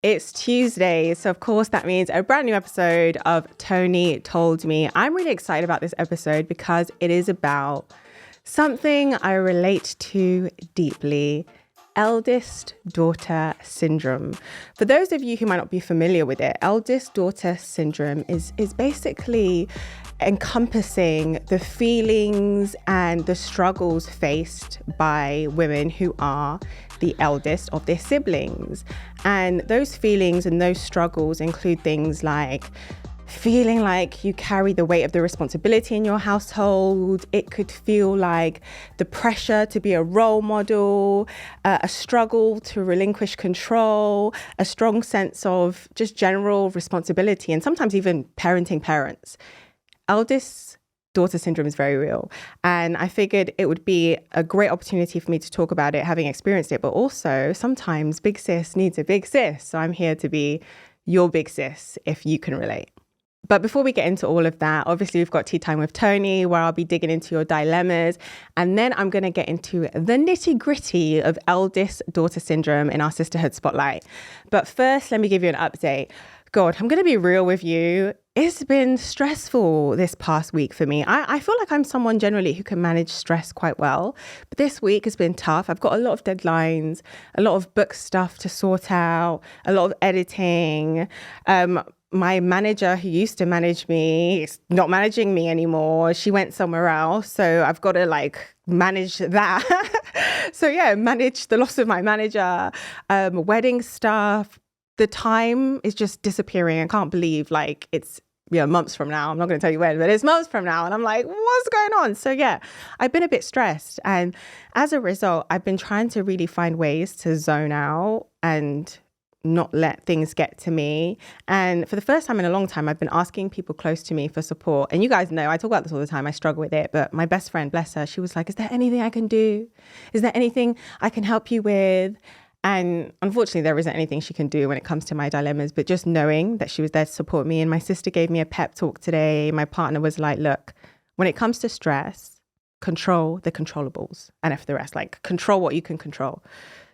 It's Tuesday, so of course that means a brand new episode of Toni Told Me. I'm really excited about this episode because it is about something I relate to deeply. Eldest Daughter Syndrome. For those of you who might not be familiar with it, Eldest Daughter Syndrome is basically encompassing the feelings and the struggles faced by women who are the eldest of their siblings. And those feelings and those struggles include things like feeling like you carry the weight of the responsibility in your household. It could feel like the pressure to be a role model, a struggle to relinquish control, a strong sense of just general responsibility, and sometimes even parenting parents. Eldest daughter syndrome is very real. And I figured it would be a great opportunity for me to talk about it, having experienced it, but also sometimes big sis needs a big sis. So I'm here to be your big sis if you can relate. But before we get into all of that, obviously we've got Tea Time with Toni, where I'll be digging into your dilemmas. And then I'm going to get into the nitty gritty of eldest daughter syndrome in our sisterhood spotlight. But first, let me give you an update. God, I'm going to be real with you. It's been stressful this past week for me. I feel like I'm someone generally who can manage stress quite well. But this week has been tough. I've got a lot of deadlines, a lot of book stuff to sort out, a lot of editing. My manager who used to manage me is not managing me anymore. She went somewhere else. So I've got to manage that. So yeah, manage the loss of my manager, wedding stuff. The time is just disappearing. I can't believe it's months from now. I'm not going to tell you when, but it's months from now. And I'm like, what's going on? So yeah, I've been a bit stressed. And as a result, I've been trying to really find ways to zone out and not let things get to me. And for the first time in a long time, I've been asking people close to me for support. And you guys know, I talk about this all the time. I struggle with it. But my best friend, bless her, she was like, is there anything I can do? Is there anything I can help you with? And unfortunately, there isn't anything she can do when it comes to my dilemmas, but just knowing that she was there to support me. And my sister gave me a pep talk today. My partner was like, look, when it comes to stress, control the controllables. And F the rest, control what you can control.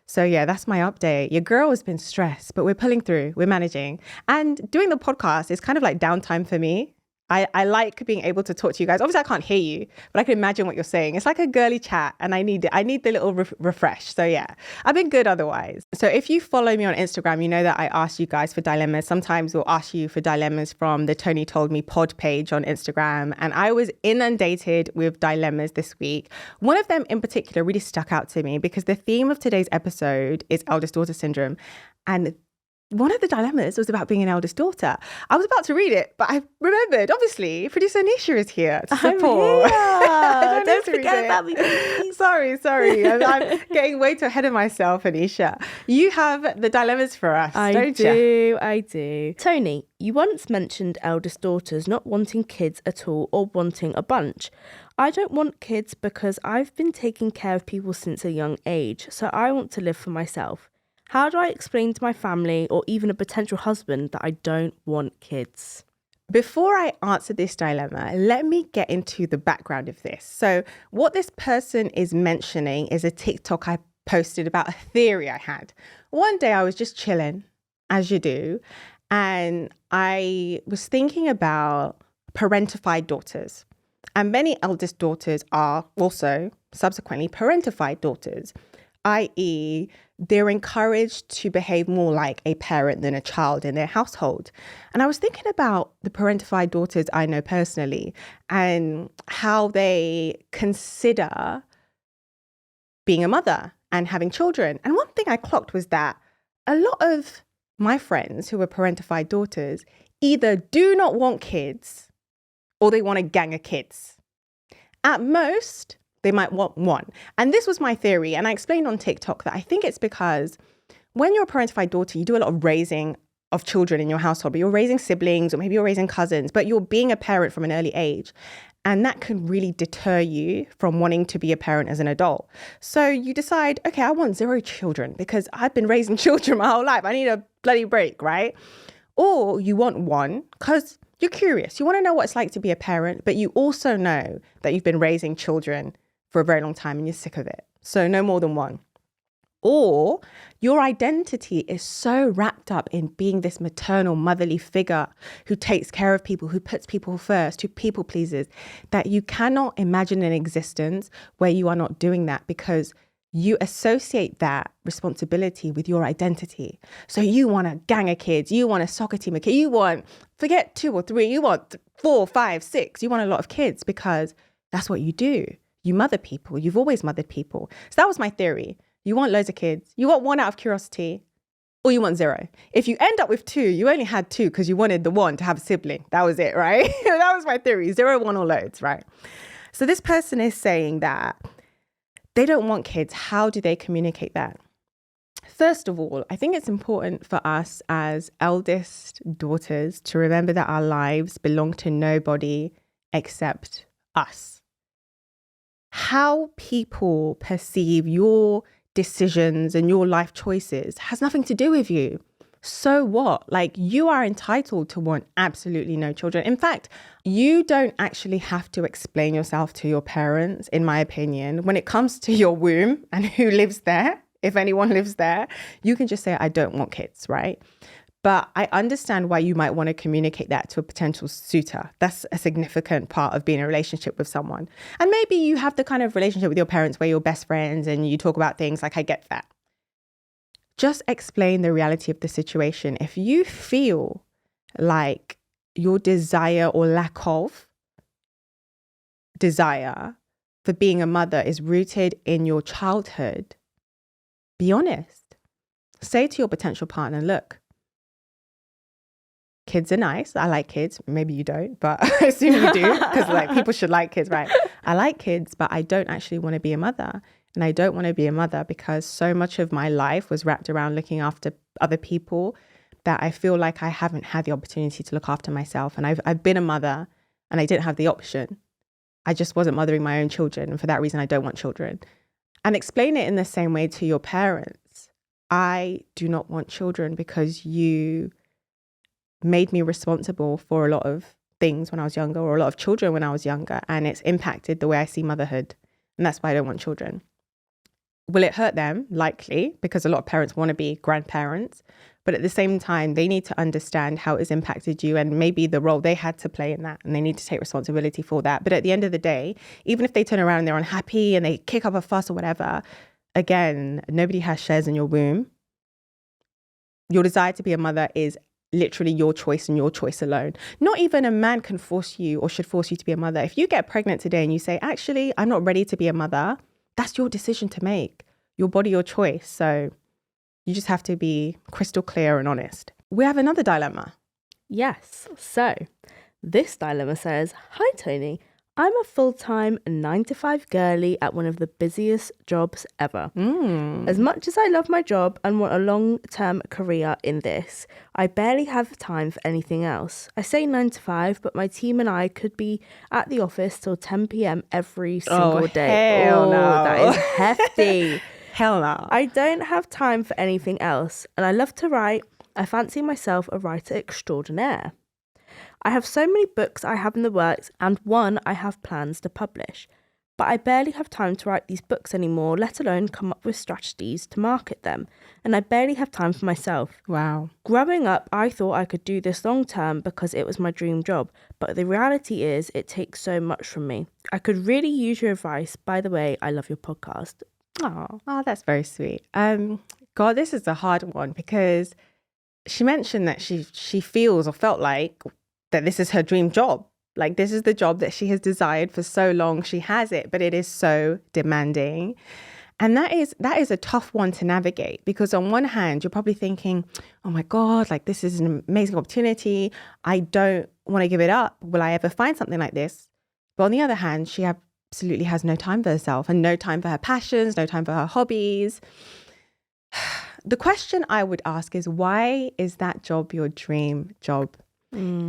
So yeah, that's my update. Your girl has been stressed, but we're pulling through, we're managing. And doing the podcast is kind of like downtime for me. I like being able to talk to you guys. Obviously, I can't hear you, but I can imagine what you're saying. It's like a girly chat and I need it. I need the little refresh. So yeah, I've been good otherwise. So if you follow me on Instagram, you know that I ask you guys for dilemmas. Sometimes we'll ask you for dilemmas from the Toni Told Me pod page on Instagram. And I was inundated with dilemmas this week. One of them in particular really stuck out to me because the theme of today's episode is eldest daughter syndrome. And one of the dilemmas was about being an eldest daughter. I was about to read it, but I remembered, obviously, producer Anisha is here to support. Don't forget about me, please. Sorry. I'm getting way too ahead of myself, Anisha. You have the dilemmas for us, don't you? I do. Toni, you once mentioned eldest daughters not wanting kids at all or wanting a bunch. I don't want kids because I've been taking care of people since a young age, so I want to live for myself. How do I explain to my family or even a potential husband that I don't want kids? Before I answer this dilemma, let me get into the background of this. So what this person is mentioning is a TikTok I posted about a theory I had. One day I was just chilling, as you do, and I was thinking about parentified daughters. And many eldest daughters are also subsequently parentified daughters, i.e., they're encouraged to behave more like a parent than a child in their household. And I was thinking about the parentified daughters I know personally and how they consider being a mother and having children. And one thing I clocked was that a lot of my friends who are parentified daughters either do not want kids or they want a gang of kids. At most, they might want one. And this was my theory. And I explained on TikTok that I think it's because when you're a parentified daughter, you do a lot of raising of children in your household, but you're raising siblings or maybe you're raising cousins, but you're being a parent from an early age. And that can really deter you from wanting to be a parent as an adult. So you decide, okay, I want 0 children because I've been raising children my whole life. I need a bloody break, right? Or you want one because you're curious. You want to know what it's like to be a parent, but you also know that you've been raising children for a very long time and you're sick of it. So no more than one. Or your identity is so wrapped up in being this maternal, motherly figure who takes care of people, who puts people first, who people pleases, that you cannot imagine an existence where you are not doing that, because you associate that responsibility with your identity. So you want a gang of kids, you want a soccer team of kids, you want, forget 2 or 3, you want 4, 5, 6, you want a lot of kids because that's what you do. You mother people. You've always mothered people. So that was my theory. You want loads of kids. You want 1 out of curiosity, or you want 0. If you end up with 2, you only had 2 because you wanted the 1 to have a sibling. That was it, right? That was my theory. 0, 1, or loads, right? So this person is saying that they don't want kids. How do they communicate that? First of all, I think it's important for us as eldest daughters to remember that our lives belong to nobody except us. How people perceive your decisions and your life choices has nothing to do with you. So what? Like, you are entitled to want absolutely no children. In fact, you don't actually have to explain yourself to your parents, in my opinion. When it comes to your womb and who lives there, if anyone lives there, you can just say, I don't want kids, right? But I understand why you might want to communicate that to a potential suitor. That's a significant part of being in a relationship with someone. And maybe you have the kind of relationship with your parents where you're best friends and you talk about things, like, I get that. Just explain the reality of the situation. If you feel like your desire or lack of desire for being a mother is rooted in your childhood, be honest. Say to your potential partner, look, kids are nice. I like kids. Maybe you don't, but I assume you do, because like, people should like kids, right? I like kids, but I don't actually want to be a mother. And I don't want to be a mother because so much of my life was wrapped around looking after other people that I feel like I haven't had the opportunity to look after myself. And I've been a mother and I didn't have the option. I just wasn't mothering my own children. And for that reason, I don't want children. And explain it in the same way to your parents. I do not want children because you made me responsible for a lot of things when I was younger, or a lot of children when I was younger, and it's impacted the way I see motherhood. And that's why I don't want children. Will it hurt them? Likely, because a lot of parents want to be grandparents. But at the same time, they need to understand how it's impacted you and maybe the role they had to play in that. And they need to take responsibility for that. But at the end of the day, even if they turn around and they're unhappy and they kick up a fuss or whatever, again, nobody has shares in your womb. Your desire to be a mother is literally your choice and your choice alone. Not even a man can force you or should force you to be a mother. If you get pregnant today and you say, actually, I'm not ready to be a mother, that's your decision to make. Your body, your choice. So you just have to be crystal clear and honest. We have another dilemma. Yes. So this dilemma says, hi, Toni. I'm a full-time 9-to-5 girly at one of the busiest jobs ever. As much as I love my job and want a long-term career in this, I barely have time for anything else. I say 9 to 5, but my team and I could be at the office till 10 p.m. every single day. Hell no. That is hefty. Hell no. I don't have time for anything else, and I love to write. I fancy myself a writer extraordinaire. I have so many books I have in the works, and one I have plans to publish. But I barely have time to write these books anymore, let alone come up with strategies to market them. And I barely have time for myself. Wow. Growing up, I thought I could do this long term because it was my dream job. But the reality is, it takes so much from me. I could really use your advice. By the way, I love your podcast. Oh, that's very sweet. God, this is a hard one because she mentioned that she feels or felt like that this is her dream job. Like, this is the job that she has desired for so long. She has it, but it is so demanding. And that is a tough one to navigate, because on one hand, you're probably thinking, oh my God, like, this is an amazing opportunity. I don't want to give it up. Will I ever find something like this? But on the other hand, she absolutely has no time for herself and no time for her passions, no time for her hobbies. The question I would ask is, why is that job your dream job?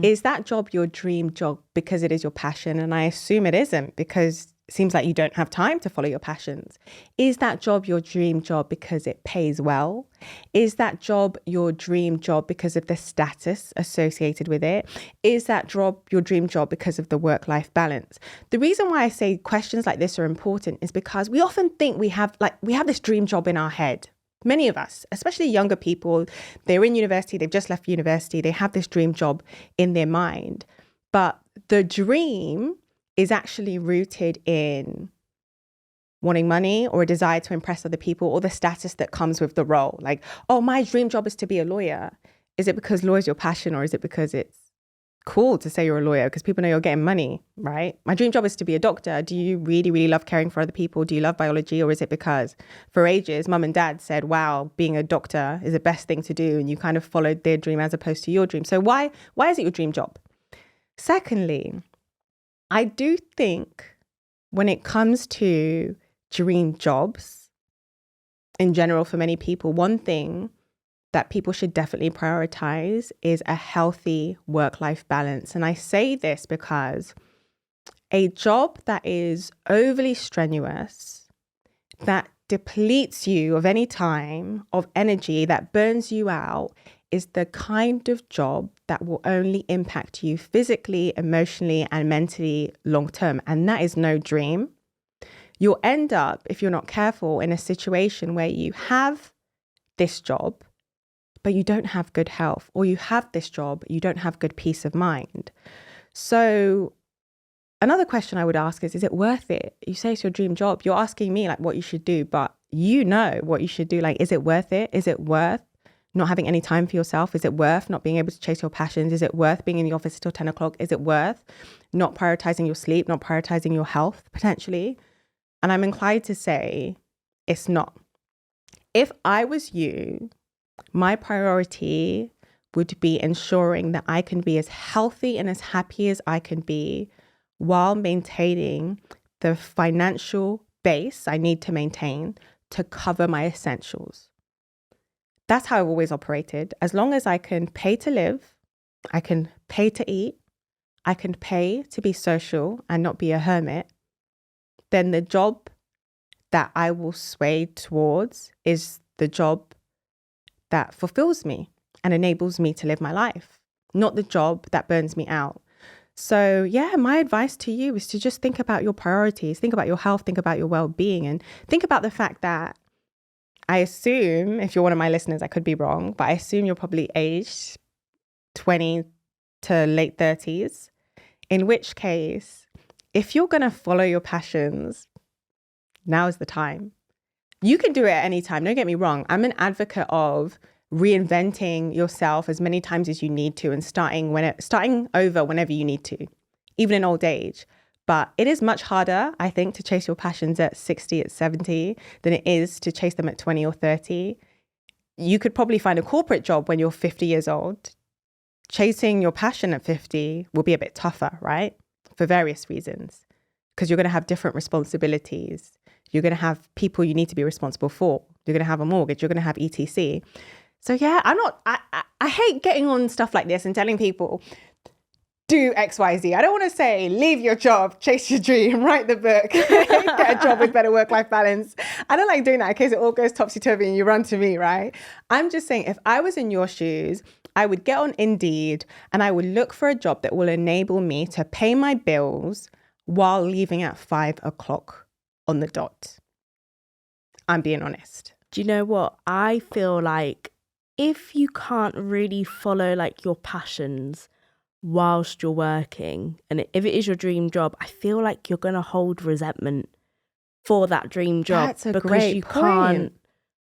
Is that job your dream job because it is your passion? And I assume it isn't, because it seems like you don't have time to follow your passions. Is that job your dream job because it pays well? Is that job your dream job because of the status associated with it? Is that job your dream job because of the work-life balance? The reason why I say questions like this are important is because we often think we have this dream job in our head, many of us, especially younger people, they're in university, they've just left university, they have this dream job in their mind. But the dream is actually rooted in wanting money or a desire to impress other people or the status that comes with the role. Like, oh, my dream job is to be a lawyer. Is it because law is your passion, or is it because it's cool to say you're a lawyer because people know you're getting money, right? My dream job is to be a doctor. Do you really, really love caring for other people? Do you love biology? Or is it because for ages, mum and dad said, wow, being a doctor is the best thing to do, and you kind of followed their dream as opposed to your dream? So why is it your dream job? Secondly, I do think when it comes to dream jobs in general, for many people, one thing that people should definitely prioritize is a healthy work-life balance. And I say this because a job that is overly strenuous, that depletes you of any time, of energy, that burns you out, is the kind of job that will only impact you physically, emotionally, and mentally long-term. And that is no dream. You'll end up, if you're not careful, in a situation where you have this job, but you don't have good health, or you have this job, you don't have good peace of mind. So another question I would ask is it worth it? You say it's your dream job. You're asking me like what you should do, but you know what you should do. Like, is it worth it? Is it worth not having any time for yourself? Is it worth not being able to chase your passions? Is it worth being in the office till 10 o'clock? Is it worth not prioritizing your sleep, not prioritizing your health potentially? And I'm inclined to say it's not. If I was you, my priority would be ensuring that I can be as healthy and as happy as I can be while maintaining the financial base I need to maintain to cover my essentials. That's how I've always operated. As long as I can pay to live, I can pay to eat, I can pay to be social and not be a hermit, then the job that I will sway towards is the job that fulfills me and enables me to live my life, not the job that burns me out. So yeah, my advice to you is to just think about your priorities, think about your health, think about your well-being, and think about the fact that I assume, if you're one of my listeners, I could be wrong, but I assume you're probably aged 20 to late 30s, in which case, if you're going to follow your passions, now is the time. You can do it at any time. Don't get me wrong. I'm an advocate of reinventing yourself as many times as you need to and starting over whenever you need to, even in old age. But it is much harder, I think, to chase your passions at 60, at 70 than it is to chase them at 20 or 30. You could probably find a corporate job when you're 50 years old. Chasing your passion at 50 will be a bit tougher, right? For various reasons, because you're going to have different responsibilities. You're going to have people you need to be responsible for. You're going to have a mortgage. You're going to have ETC. So yeah, I hate getting on stuff like this and telling people, do X, Y, Z. I don't want to say, leave your job, chase your dream, write the book, get a job with better work-life balance. I don't like doing that in case it all goes topsy-turvy and you run to me, right? I'm just saying, if I was in your shoes, I would get on Indeed and I would look for a job that will enable me to pay my bills while leaving at 5 o'clock on the dot. I'm being honest. Do you know what? I feel like if you can't really follow like your passions whilst you're working, and if it is your dream job, I feel like you're going to hold resentment for that dream job because you can't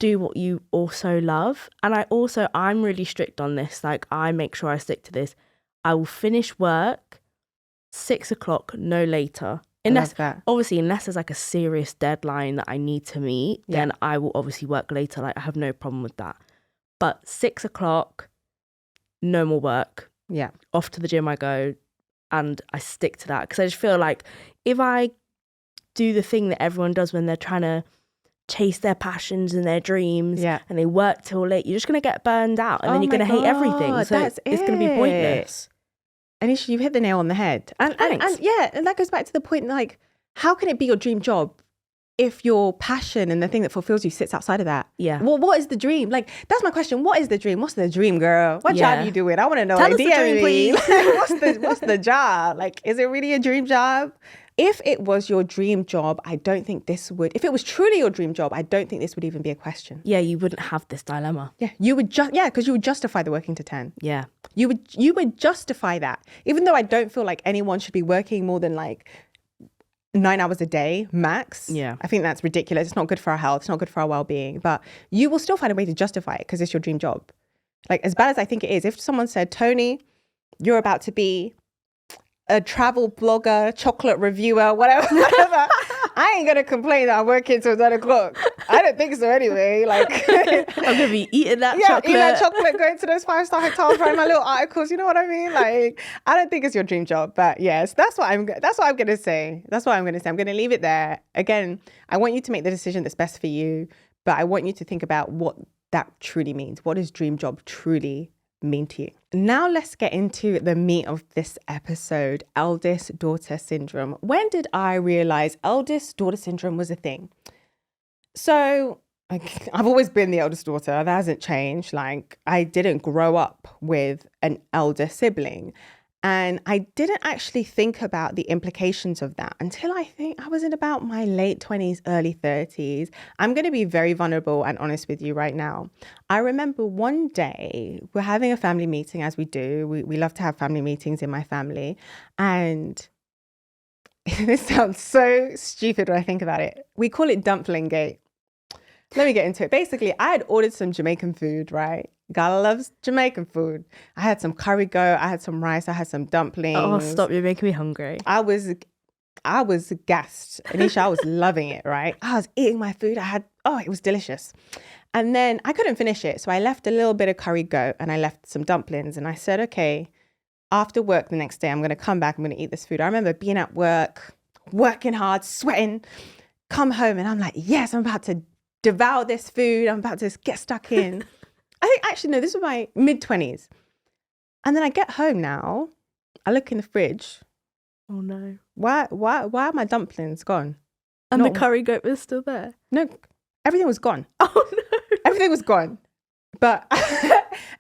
do what you also love. And I'm really strict on this. Like, I make sure I stick to this. I will finish work 6 o'clock, no later. Unless there's like a serious deadline that I need to meet, then I will obviously work later. Like, I have no problem with that. But 6 o'clock, no more work. Yeah. Off to the gym I go, and I stick to that. Because I just feel like if I do the thing that everyone does when they're trying to chase their passions and their dreams, and they work till late, you're just going to get burned out, and then you're going to hate everything. So it's going to be pointless. Anisha, you've hit the nail on the head. And that goes back to the point, like, how can it be your dream job if your passion and the thing that fulfills you sits outside of that? Yeah. Well, what is the dream? Like, that's my question. What is the dream? What's the dream, girl? What job are you doing? I want to know. Tell us the dream, please. What's the job? Like, is it really a dream job? If it was your dream job, I don't think this would, if it was truly your dream job, I don't think this would even be a question. Yeah, you wouldn't have this dilemma. Yeah, you would because you would justify the working to 10. Yeah. You would justify that. Even though I don't feel like anyone should be working more than like 9 hours a day max. Yeah. I think that's ridiculous. It's not good for our health. It's not good for our well-being. But you will still find a way to justify it because it's your dream job. Like, as bad as I think it is, if someone said, Toni, you're about to be a travel blogger, chocolate reviewer, whatever, I ain't going to complain that I'm working till 9 o'clock. I don't think so anyway. Like, I'm going to be eating that chocolate. Eating that chocolate, going to those 5-star hotels, writing my little articles. You know what I mean? Like, I don't think it's your dream job. But yes, that's what I'm going to say. That's what I'm going to say. I'm going to leave it there. Again, I want you to make the decision that's best for you. But I want you to think about what that truly means. What does dream job truly mean to you? Now let's get into the meat of this episode, eldest daughter syndrome. When did I realize eldest daughter syndrome was a thing? So I've always been the eldest daughter. That hasn't changed. Like, I didn't grow up with an elder sibling. And I didn't actually think about the implications of that until I think I was in about my late 20s, early 30s. I'm going to be very vulnerable and honest with you right now. I remember one day we're having a family meeting, as we do. We love to have family meetings in my family. And this sounds so stupid when I think about it. We call it dumpling gate. Let me get into it. Basically, I had ordered some Jamaican food, right? Gala loves Jamaican food. I had some curry goat, I had some rice, I had some dumplings. Oh, stop, you're making me hungry. I was gassed. Anisha, I was loving it, right? I was eating my food. It was delicious. And then I couldn't finish it. So I left a little bit of curry goat and I left some dumplings. And I said, okay, after work the next day, I'm going to come back. I'm going to eat this food. I remember being at work, working hard, sweating, come home. And I'm like, yes, I'm about to devour this food. I'm about to get stuck in. I think actually, no, this was my mid-20s. And then I get home now. I look in the fridge. Oh, no. Why are my dumplings gone? And the curry goat was still there? No, everything was gone. Oh, no. Everything was gone. But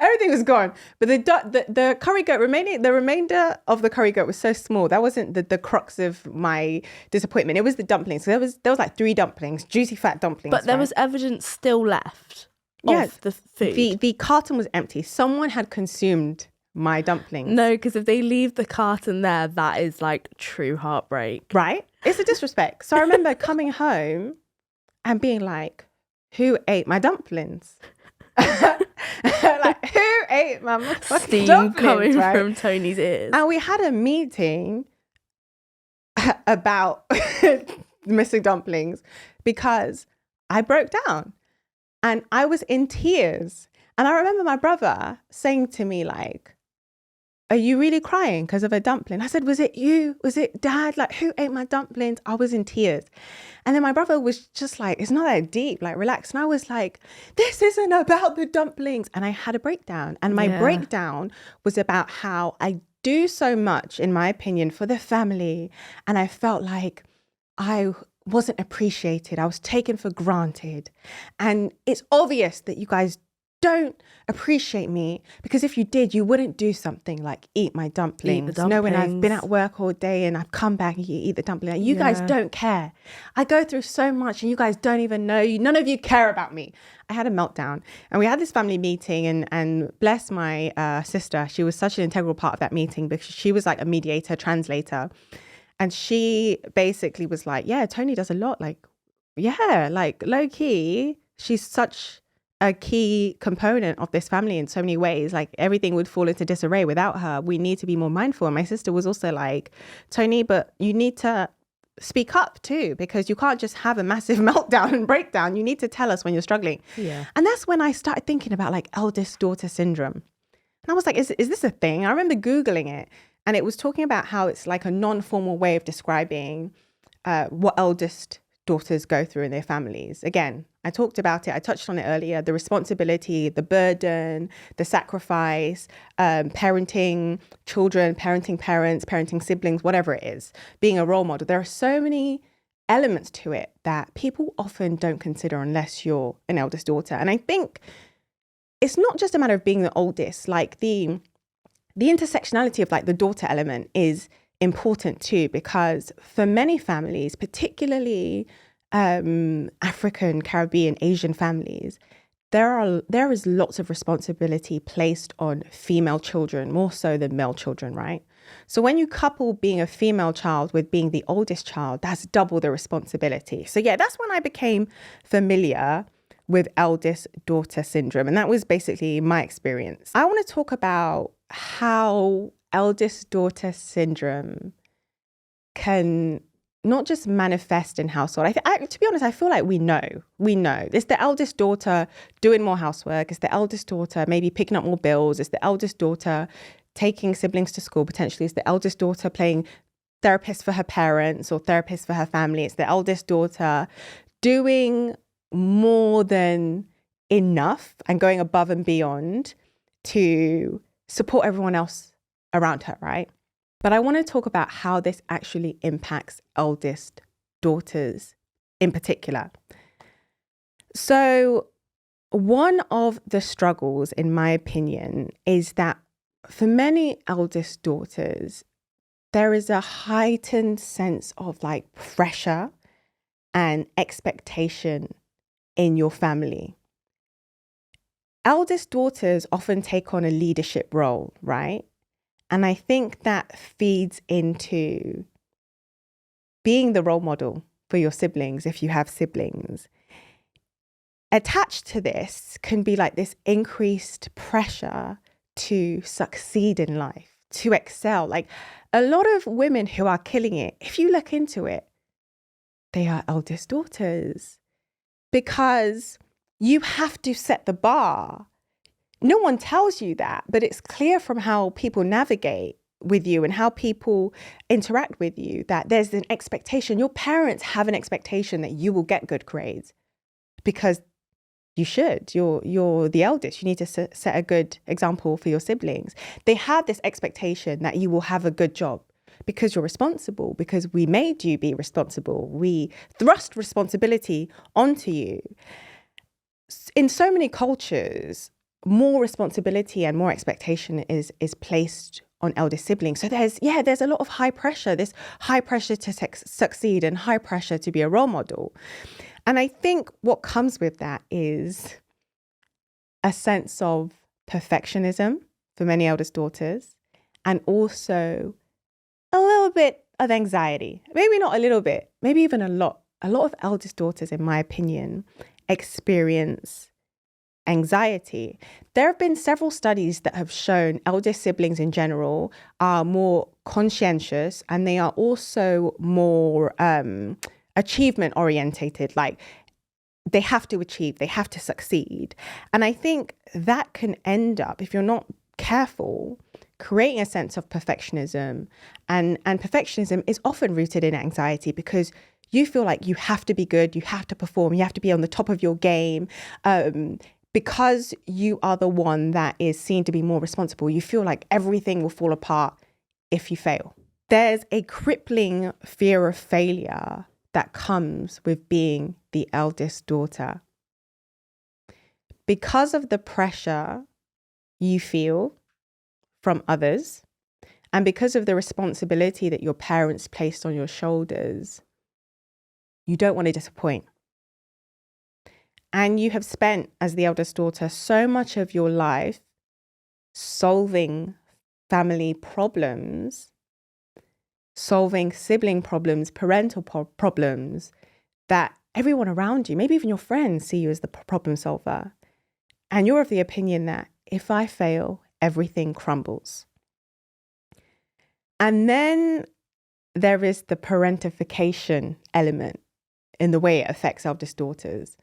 everything was gone. But the curry goat, the remainder of the curry goat was so small. That wasn't the crux of my disappointment. It was the dumplings. So there was like 3 dumplings, juicy fat dumplings. But there was evidence still left of the food. The carton was empty. Someone had consumed my dumplings. No, because if they leave the carton there, that is like true heartbreak. Right? It's a disrespect. So I remember coming home and being like, who ate my dumplings? Like, who ate my Steam dumplings, coming right? from Toni's ears. And we had a meeting about missing dumplings because I broke down and I was in tears. And I remember my brother saying to me, like, are you really crying because of a dumpling? I said, was it you? Was it dad? Like, who ate my dumplings? I was in tears. And then my brother was just like, it's not that deep, like, relax. And I was like, this isn't about the dumplings. And I had a breakdown. And my breakdown was about how I do so much, in my opinion, for the family. And I felt like I wasn't appreciated. I was taken for granted. And it's obvious that you guys don't appreciate me, because if you did, you wouldn't do something like eat my dumplings. Knowing I've been at work all day and I've come back and you eat the dumpling. You guys don't care. I go through so much and you guys don't even know. None of you care about me. I had a meltdown and we had this family meeting and bless my sister. She was such an integral part of that meeting because she was like a mediator, translator. And she basically was like, yeah, Toni does a lot. Like, yeah, like low key, she's such a key component of this family in so many ways. Like, everything would fall into disarray without her. We need to be more mindful. And my sister was also like, Toni, but you need to speak up too, because you can't just have a massive meltdown and breakdown. You need to tell us when you're struggling. Yeah. And that's when I started thinking about like eldest daughter syndrome. And I was like, is this a thing? I remember Googling it, and it was talking about how it's like a non-formal way of describing what eldest daughters go through in their families. Again, I talked about it. I touched on it earlier. The responsibility, the burden, the sacrifice, parenting children, parenting parents, parenting siblings, whatever it is, being a role model. There are so many elements to it that people often don't consider unless you're an eldest daughter. And I think it's not just a matter of being the oldest. Like the intersectionality of like the daughter element is important too, because for many families, particularly African, Caribbean, Asian families, there is lots of responsibility placed on female children, more so than male children, right? So when you couple being a female child with being the oldest child, that's double the responsibility. So yeah, that's when I became familiar with eldest daughter syndrome. And that was basically my experience. I want to talk about how eldest daughter syndrome can not just manifest in household. To be honest, I feel like we know. It's the eldest daughter doing more housework. It's the eldest daughter maybe picking up more bills. It's the eldest daughter taking siblings to school. Potentially, it's the eldest daughter playing therapist for her parents or therapist for her family. It's the eldest daughter doing more than enough and going above and beyond to support everyone else around her, right? But I want to talk about how this actually impacts eldest daughters in particular. So one of the struggles, in my opinion, is that for many eldest daughters, there is a heightened sense of like pressure and expectation in your family. Eldest daughters often take on a leadership role, right? And I think that feeds into being the role model for your siblings, if you have siblings. Attached to this can be like this increased pressure to succeed in life, to excel. Like a lot of women who are killing it, if you look into it, they are eldest daughters because you have to set the bar. No one tells you that, but it's clear from how people navigate with you and how people interact with you that there's an expectation. Your parents have an expectation that you will get good grades because you should. You're the eldest. You need to set a good example for your siblings. They have this expectation that you will have a good job because you're responsible, because we made you be responsible. We thrust responsibility onto you. In so many cultures, more responsibility and more expectation is placed on eldest siblings. So there's a lot of high pressure, this high pressure to succeed and high pressure to be a role model. And I think what comes with that is a sense of perfectionism for many eldest daughters, and also a little bit of anxiety. Maybe not a little bit, maybe even a lot. A lot of eldest daughters, in my opinion, experience anxiety. There have been several studies that have shown eldest siblings in general are more conscientious, and they are also more achievement orientated. Like they have to achieve, they have to succeed. And I think that can end up, if you're not careful, creating a sense of perfectionism. And perfectionism is often rooted in anxiety because you feel like you have to be good, you have to perform, you have to be on the top of your game. Because you are the one that is seen to be more responsible, you feel like everything will fall apart if you fail. There's a crippling fear of failure that comes with being the eldest daughter. Because of the pressure you feel from others, and because of the responsibility that your parents placed on your shoulders, you don't want to disappoint. And you have spent, as the eldest daughter, so much of your life solving family problems, solving sibling problems, parental problems, that everyone around you, maybe even your friends, see you as the problem solver. And you're of the opinion that if I fail, everything crumbles. And then there is the parentification element in the way it affects eldest daughters.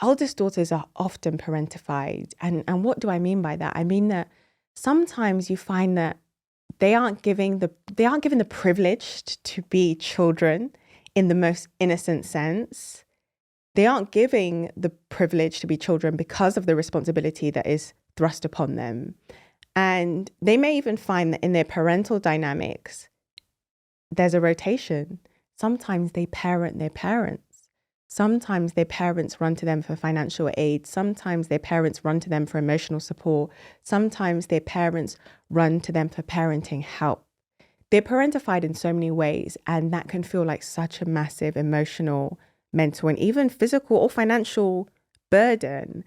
Eldest daughters are often parentified. And what do I mean by that? I mean that sometimes you find that they aren't given the privilege to be children in the most innocent sense. They aren't giving the privilege to be children because of the responsibility that is thrust upon them. And they may even find that in their parental dynamics, there's a rotation. Sometimes they parent their parents. Sometimes their parents run to them for financial aid. Sometimes their parents run to them for emotional support. Sometimes their parents run to them for parenting help. they're parentified in so many ways, and that can feel like such a massive emotional, mental, and even physical or financial burden.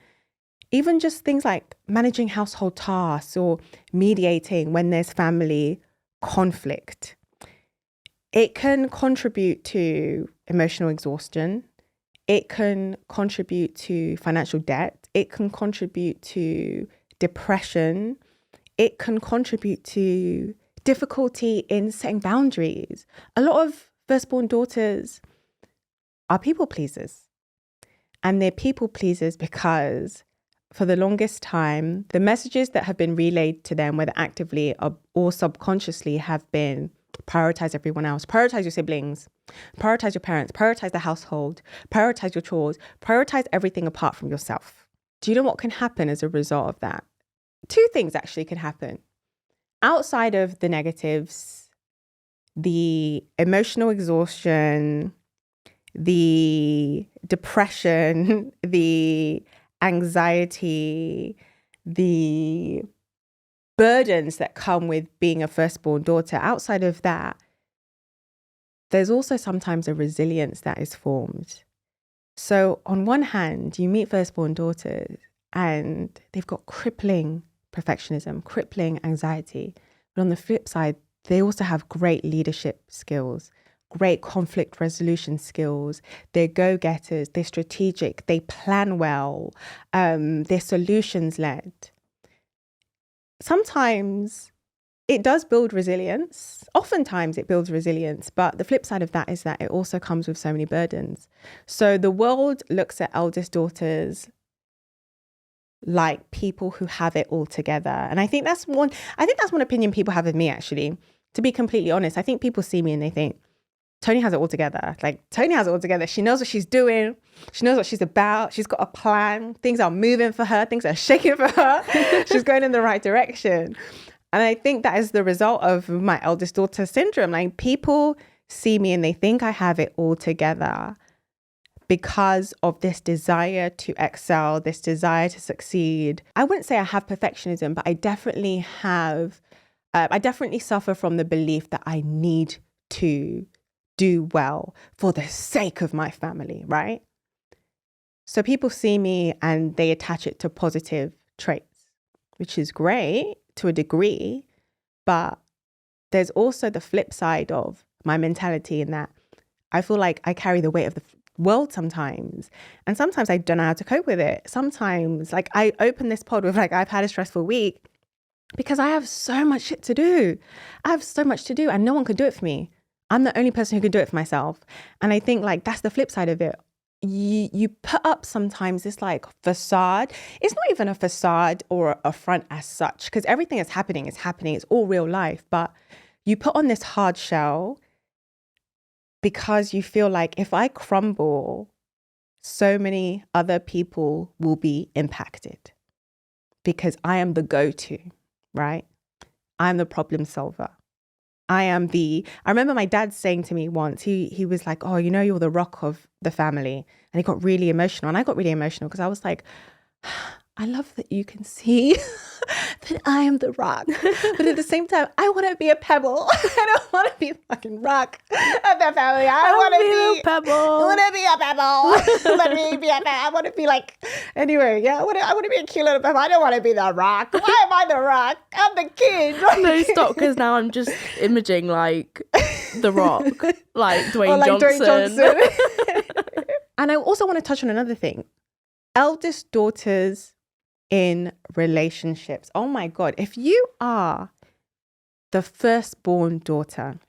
Even just things like managing household tasks or mediating when there's family conflict. It can contribute to emotional exhaustion. It can contribute to financial debt. It can contribute to depression. It can contribute to difficulty in setting boundaries. A lot of firstborn daughters are people pleasers. And they're people pleasers because for the longest time, the messages that have been relayed to them, whether actively or subconsciously, have been prioritize everyone else, prioritize your siblings, prioritize your parents, prioritize the household, prioritize your chores, prioritize everything apart from yourself. Do you know what can happen as a result of that? Two things actually can happen. Outside of the negatives, the emotional exhaustion, the depression, the anxiety, the burdens that come with being a firstborn daughter, outside of that, there's also sometimes a resilience that is formed. So on one hand, you meet firstborn daughters and they've got crippling perfectionism, crippling anxiety. But on the flip side, they also have great leadership skills, great conflict resolution skills. They're go-getters, they're strategic, they plan well, they're solutions-led. Sometimes it does build resilience. Oftentimes it builds resilience, but the flip side of that is that it also comes with so many burdens. So the world looks at eldest daughters like people who have it all together. And I think that's one opinion people have of me, actually. To be completely honest, I think people see me and they think, Toni has it all together. Like, Toni has it all together. She knows what she's doing. She knows what she's about. She's got a plan. Things are moving for her. Things are shaking for her. She's going in the right direction. And I think that is the result of my eldest daughter syndrome. Like, people see me and they think I have it all together because of this desire to excel, this desire to succeed. I wouldn't say I have perfectionism, but I definitely suffer from the belief that I need to do well for the sake of my family, right? So people see me and they attach it to positive traits, which is great to a degree, but there's also the flip side of my mentality in that I feel like I carry the weight of the world sometimes. And sometimes I don't know how to cope with it. Sometimes, like, I open this pod with, like, I've had a stressful week because I have so much shit to do. I have so much to do and no one could do it for me. I'm the only person who can do it for myself. And I think, like, that's the flip side of it. You put up sometimes this, like, facade. It's not even a facade or a front as such, because everything that's happening is happening. It's all real life. But you put on this hard shell because you feel like if I crumble, so many other people will be impacted because I am the go-to, right? I'm the problem solver. I remember my dad saying to me once, he was like, oh, you know, you're the rock of the family. And he got really emotional. And I got really emotional because I was like, I love that you can see that I am the rock. But at the same time, I want to be a pebble. I don't want to be a fucking rock of the family. I want to be a pebble. I want to be a pebble. Let me be a pebble. I want to be like, anyway, yeah, I want to be a cute little pebble. I don't want to be the rock. Why am I the rock? I'm the kid. No, stop, because now I'm just imaging like the rock, like Dwayne Johnson. Dwayne Johnson. And I also want to touch on another thing. Eldest daughters in relationships. Oh my God. If you are the firstborn daughter,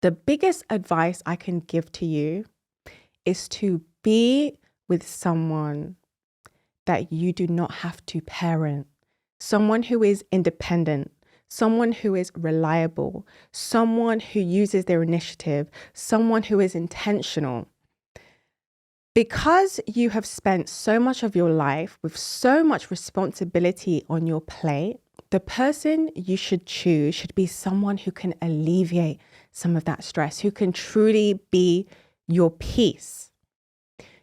the biggest advice I can give to you is to be with someone that you do not have to parent, someone who is independent, someone who is reliable, someone who uses their initiative, someone who is intentional. Because you have spent so much of your life with so much responsibility on your plate, the person you should choose should be someone who can alleviate some of that stress, who can truly be your peace.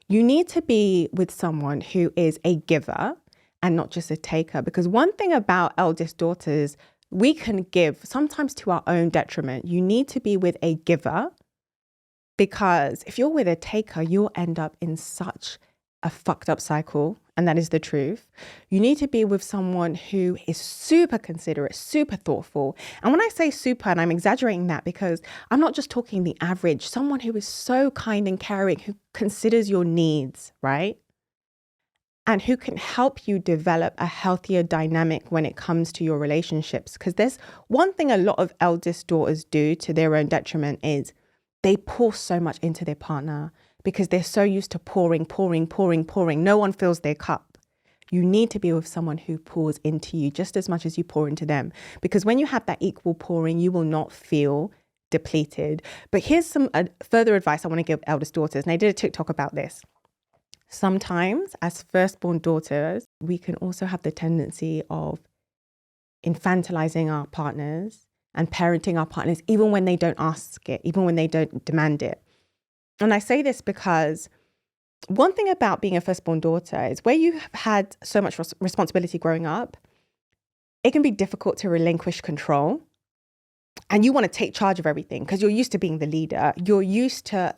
You need to be with someone who is a giver and not just a taker. Because one thing about eldest daughters, we can give sometimes to our own detriment. You need to be with a giver, because if you're with a taker, you'll end up in such a fucked up cycle. And that is the truth. You need to be with someone who is super considerate, super thoughtful. And when I say super, and I'm exaggerating that because I'm not just talking the average, someone who is so kind and caring, who considers your needs, right? And who can help you develop a healthier dynamic when it comes to your relationships. Because there's one thing a lot of eldest daughters do to their own detriment is they pour so much into their partner because they're so used to pouring. No one fills their cup. You need to be with someone who pours into you just as much as you pour into them. Because when you have that equal pouring, you will not feel depleted. But here's some further advice I want to give eldest daughters. And I did a TikTok about this. Sometimes as firstborn daughters, we can also have the tendency of infantilizing our partners and parenting our partners, even when they don't ask it, even when they don't demand it. And I say this because one thing about being a firstborn daughter is where you have had so much responsibility growing up, it can be difficult to relinquish control. And you want to take charge of everything because you're used to being the leader. You're used to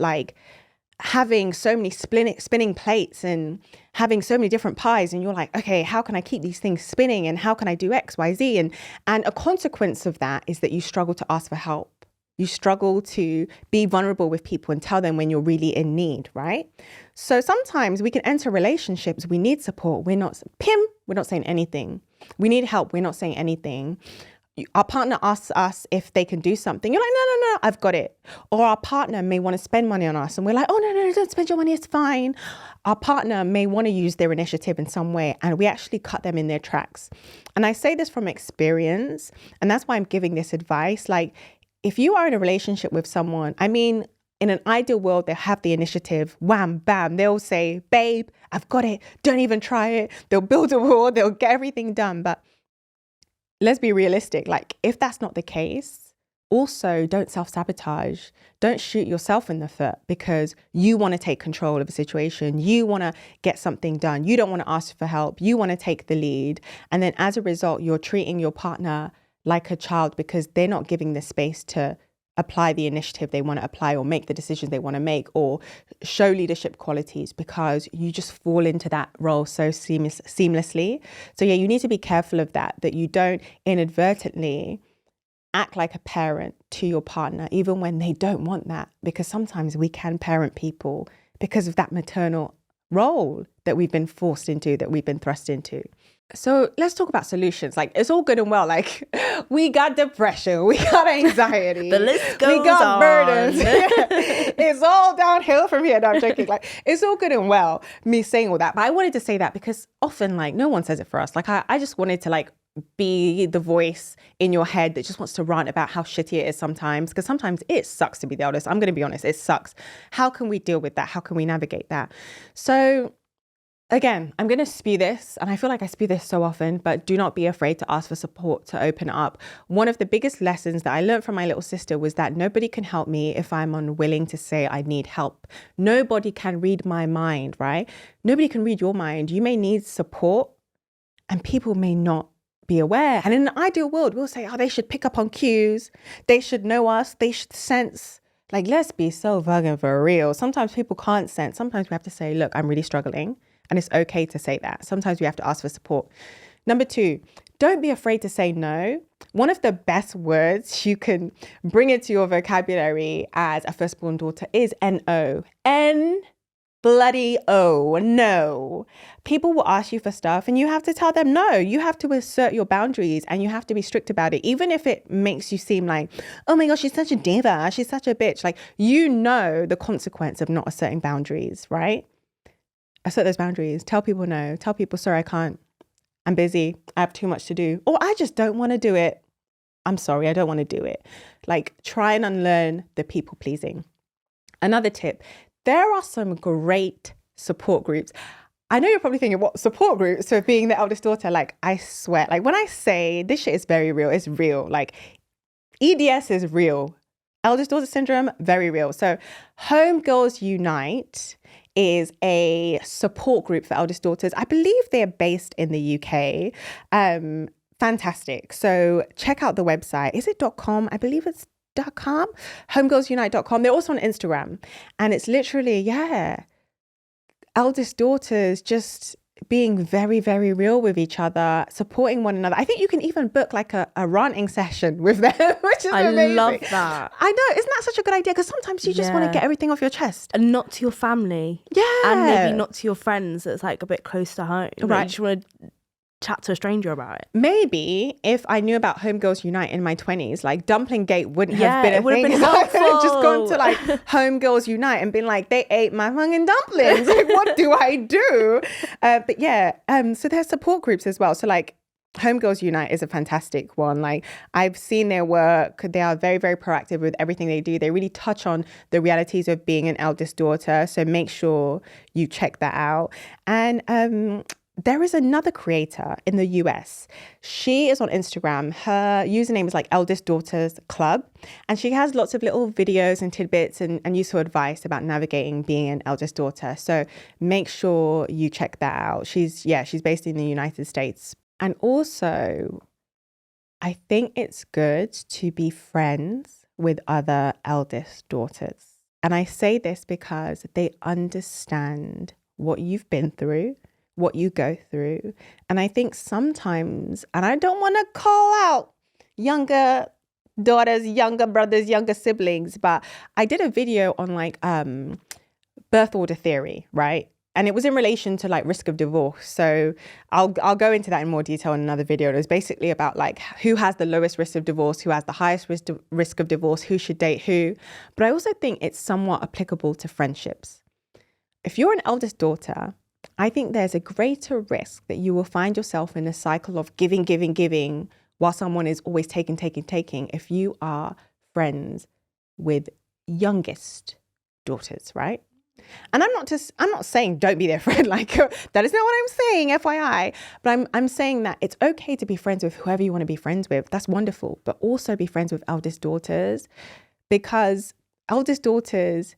having so many spinning plates and having so many different pies, and you're like, okay, how can I keep these things spinning, and how can I do X, Y, Z? And a consequence of that is that you struggle to ask for help. You struggle to be vulnerable with people and tell them when you're really in need, right? So sometimes we can enter relationships, we need support, we're not saying anything. We need help, we're not saying anything. Our partner asks us if they can do something. You're like, no, I've got it. Or our partner may want to spend money on us and we're like, oh, no, don't spend your money, it's fine. Our partner may want to use their initiative in some way and we actually cut them in their tracks. And I say this from experience, and that's why I'm giving this advice. Like, if you are in a relationship with someone, I mean, in an ideal world, they'll have the initiative, wham, bam. They'll say, babe, I've got it. Don't even try it. They'll build a wall. They'll get everything done. But let's be realistic. Like, if that's not the case, also don't self-sabotage. Don't shoot yourself in the foot because you want to take control of a situation. You want to get something done. You don't want to ask for help. You want to take the lead. And then as a result, you're treating your partner like a child because they're not giving the space to apply the initiative they want to apply or make the decisions they want to make or show leadership qualities, because you just fall into that role so seamlessly. So yeah, you need to be careful of that you don't inadvertently act like a parent to your partner, even when they don't want that, because sometimes we can parent people because of that maternal role that we've been forced into, that we've been thrust into. So let's talk about solutions. Like, it's all good and well. Like, we got depression, we got anxiety, the list goes we got on. burdens. It's all downhill from here. No, I'm joking. Like, it's all good and well, me saying all that. But I wanted to say that because often, like, no one says it for us. Like, I just wanted to, be the voice in your head that just wants to rant about how shitty it is sometimes. Because sometimes it sucks to be the eldest. I'm going to be honest. It sucks. How can we deal with that? How can we navigate that? So again, I'm going to spew this, and I feel like I spew this so often, but do not be afraid to ask for support, to open up. One of the biggest lessons that I learned from my little sister was that nobody can help me if I'm unwilling to say I need help. Nobody can read my mind, right? Nobody can read your mind. You may need support, and people may not be aware. And in an ideal world, we'll say, oh, they should pick up on cues. They should know us. They should sense. Like, let's be so fucking for real. Sometimes people can't sense. Sometimes we have to say, look, I'm really struggling. And it's okay to say that. Sometimes we have to ask for support. Number 2, don't be afraid to say no. One of the best words you can bring into your vocabulary as a firstborn daughter is N-O. N-bloody-O, no. People will ask you for stuff and you have to tell them no. You have to assert your boundaries and you have to be strict about it. Even if it makes you seem like, oh my gosh, she's such a diva, she's such a bitch. Like, you know the consequence of not asserting boundaries, right? Assert those boundaries. Tell people no. Tell people, sorry, I can't. I'm busy. I have too much to do. Or I just don't want to do it. I'm sorry, I don't want to do it. Like, try and unlearn the people pleasing. Another tip, there are some great support groups. I know you're probably thinking, what support groups? So being the eldest daughter, like, I swear, like, when I say this shit is very real, it's real. Like, EDS is real. Eldest Daughter Syndrome, very real. So Home Girls Unite is a support group for eldest daughters. I believe they're based in the UK. fantastic. So check out the website. Is it .com? I believe it's .com. Homegirlsunite.com. They're also on Instagram. And it's literally, eldest daughters just being very, very real with each other, supporting one another. I think you can even book like a ranting session with them, which is amazing. I love that. I know. Isn't that such a good idea? Because sometimes you just want to get everything off your chest. And not to your family. Yeah. And maybe not to your friends that's like a bit close to home. Right. You just want to chat to a stranger about it. Maybe if I knew about Homegirls Unite in my 20s, like Dumpling Gate wouldn't have been a it would thing. have been helpful. I just gone to like Homegirls Unite and been like, they ate my fucking dumplings. Like, what do I do? So there's support groups as well. So like Homegirls Unite is a fantastic one. Like I've seen their work. They are very, very proactive with everything they do. They really touch on the realities of being an eldest daughter. So make sure you check that out. And there is another creator in the US. She is on Instagram. Her username is like Eldest Daughters Club. And she has lots of little videos and tidbits and useful advice about navigating being an eldest daughter. So make sure you check that out. She's based in the United States. And also, I think it's good to be friends with other eldest daughters. And I say this because they understand what you've been through, what you go through. And I think sometimes, and I don't want to call out younger daughters, younger brothers, younger siblings, but I did a video on like birth order theory, right? And it was in relation to like risk of divorce. So I'll go into that in more detail in another video. It was basically about like who has the lowest risk of divorce, who has the highest risk of divorce, who should date who. But I also think it's somewhat applicable to friendships. If you're an eldest daughter, I think there's a greater risk that you will find yourself in a cycle of giving, while someone is always taking, if you are friends with youngest daughters, right? And I'm not saying don't be their friend, like that is not what I'm saying, FYI. But I'm saying that it's okay to be friends with whoever you want to be friends with. That's wonderful. But also be friends with eldest daughters, because eldest daughters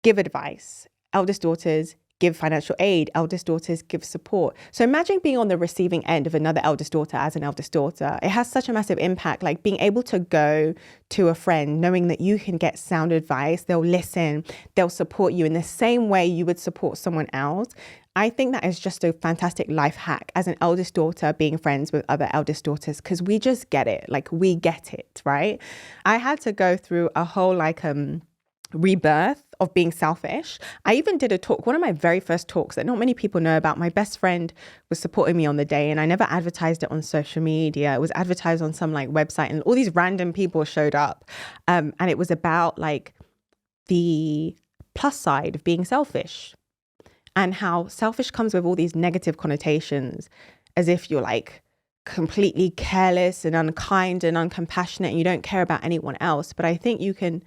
give advice. Eldest daughters give financial aid. Eldest daughters give support. So imagine being on the receiving end of another eldest daughter as an eldest daughter. It has such a massive impact, like being able to go to a friend, knowing that you can get sound advice. They'll listen. They'll support you in the same way you would support someone else. I think that is just a fantastic life hack as an eldest daughter, being friends with other eldest daughters, because we just get it. Like we get it, right? I had to go through a whole rebirth of being selfish. I even did a talk, one of my very first talks that not many people know about. My best friend was supporting me on the day, and I never advertised it on social media. It was advertised on some like website, and all these random people showed up. And it was about like the plus side of being selfish and how selfish comes with all these negative connotations, as if you're like completely careless and unkind and uncompassionate and you don't care about anyone else. But I think you can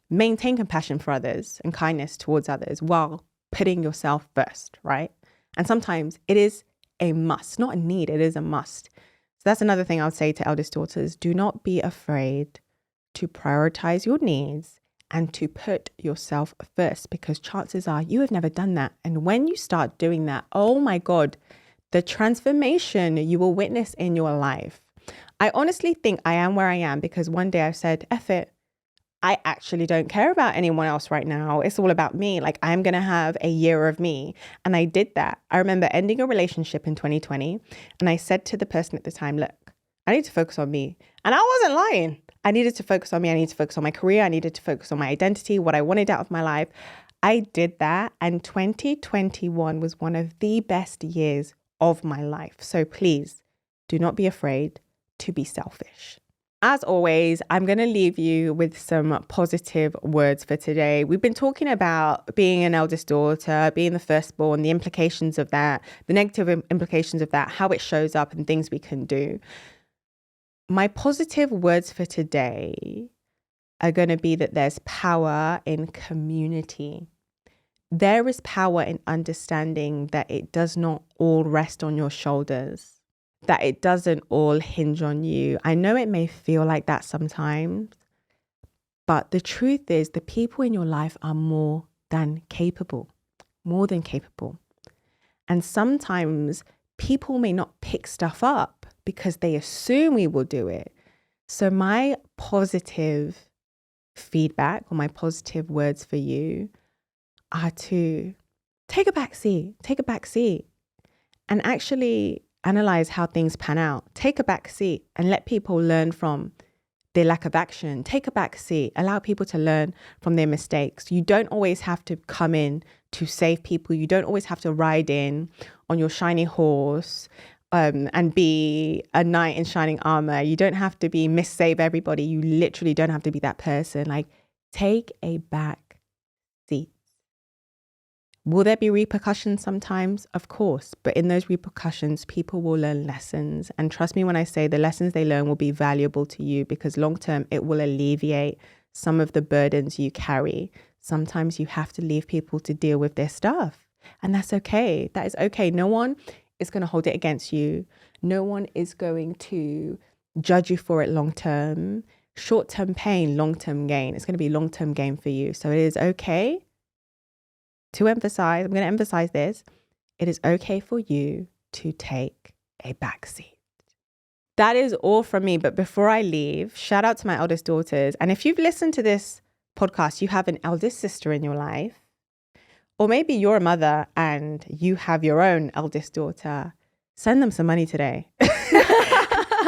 maintain compassion for others and kindness towards others while putting yourself first, right? And sometimes it is a must, not a need, it is a must. So that's another thing I would say to eldest daughters. Do not be afraid to prioritize your needs and to put yourself first, because chances are you have never done that. And when you start doing that, oh my God, the transformation you will witness in your life. I honestly think I am where I am because one day I said, F it. I actually don't care about anyone else right now. It's all about me. Like I'm going to have a year of me. And I did that. I remember ending a relationship in 2020. And I said to the person at the time, look, I need to focus on me. And I wasn't lying. I needed to focus on me. I needed to focus on my career. I needed to focus on my identity, what I wanted out of my life. I did that. And 2021 was one of the best years of my life. So please do not be afraid to be selfish. As always, I'm going to leave you with some positive words for today. We've been talking about being an eldest daughter, being the firstborn, the implications of that, the negative implications of that, how it shows up and things we can do. My positive words for today are going to be that there's power in community. There is power in understanding that it does not all rest on your shoulders, that it doesn't all hinge on you. I know it may feel like that sometimes, but the truth is the people in your life are more than capable. And sometimes people may not pick stuff up because they assume we will do it. So my positive feedback or my positive words for you are to take a back seat and actually analyze how things pan out. Take a back seat and let people learn from their lack of action. Take a back seat, allow people to learn from their mistakes. You don't always have to come in to save people. You don't always have to ride in on your shiny horse and be a knight in shining armor. You don't have to be Miss Save Everybody. You literally don't have to be that person. Like, take a back seat. Will there be repercussions sometimes? Of course. But in those repercussions, people will learn lessons. And trust me when I say the lessons they learn will be valuable to you, because long term, it will alleviate some of the burdens you carry. Sometimes you have to leave people to deal with their stuff. And that's okay. That is okay. No one is going to hold it against you. No one is going to judge you for it long term. Short term pain, long term gain. It's going to be long term gain for you. So it is okay to emphasize, I'm going to emphasize this, it is okay for you to take a backseat. That is all from me. But before I leave, shout out to my eldest daughters. And if you've listened to this podcast, you have an eldest sister in your life, or maybe you're a mother and you have your own eldest daughter, send them some money today.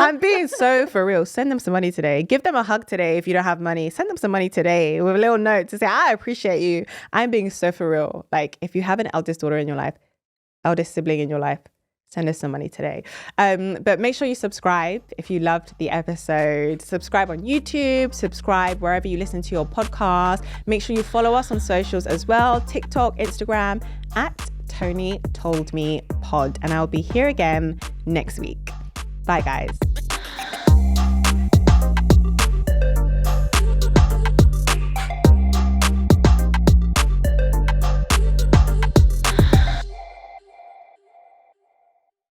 I'm being so for real. Send them some money today. Give them a hug today if you don't have money. Send them some money today with a little note to say, I appreciate you. I'm being so for real. Like, if you have an eldest daughter in your life, eldest sibling in your life, send us some money today. But make sure you subscribe if you loved the episode. Subscribe on YouTube, subscribe wherever you listen to your podcast. Make sure you follow us on socials as well. TikTok, Instagram, at Toni Told Me Pod. And I'll be here again next week. Bye, guys.